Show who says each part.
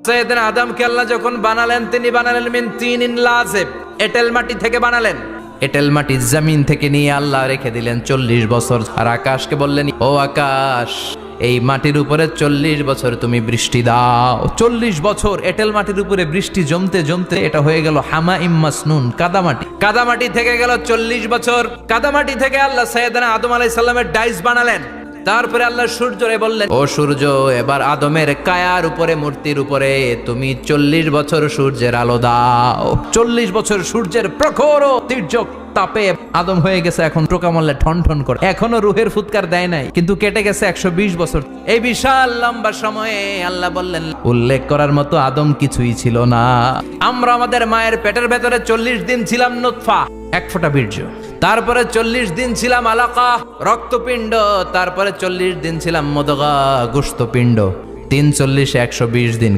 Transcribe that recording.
Speaker 1: সাইয়েদনা আদমকে আল্লাহ যখন বানালেন, তিনি বানালেন মিন তিনিন লাযিব, এঁটেল মাটি থেকে বানালেন। এঁটেল মাটি জমিন থেকে নিয়ে আল্লাহ রেখে দিলেন 40 বছর। আর আকাশকে বললেন, ও আকাশ, এই মাটির উপরে 40 বছর তুমি বৃষ্টি দাও। 40 বছর এঁটেল মাটির উপরে বৃষ্টি জমতে জমতে এটা হয়ে গেল হামাইম মাসনুন, কাদামাটি। কাদামাটি থেকে গেল 40 বছর। কাদামাটি থেকে আল্লাহ সাইয়েদনা আদম আলাইহিস সালামের ডাইস বানালেন। তারপরে আল্লাহ সূর্যরে বললেন, ও সূর্য, এবার আদমের কায়ার উপরে, মূর্তির উপরে তুমি 40 বছর সূর্যের আলো দাও। 40 বছর সূর্যের প্রখর ও তীর্যক তাপে আদম হয়ে গেছে এখন টোকা মারলে ঠন ঠন করে। এখনো রুহের ফুৎকার দেয় নাই, কিন্তু কেটে গেছে 120 বছর। এই বিশাল লম্বা সময়ে আল্লাহ বললেন, উল্লেখ করার মতো আদম কিছুই ছিল না। আমরা আমাদের মায়ের পেটের ভেতরে 40 দিন ছিলাম নুতফা, এক ফোঁটা বীর্য। তারপরে 40 দিন ছিলাম আলাকা, রক্তপিণ্ড। তারপরে 40 দিন ছিলাম মুদগা, গোশতপিণ্ড। 3 40 120 দিন।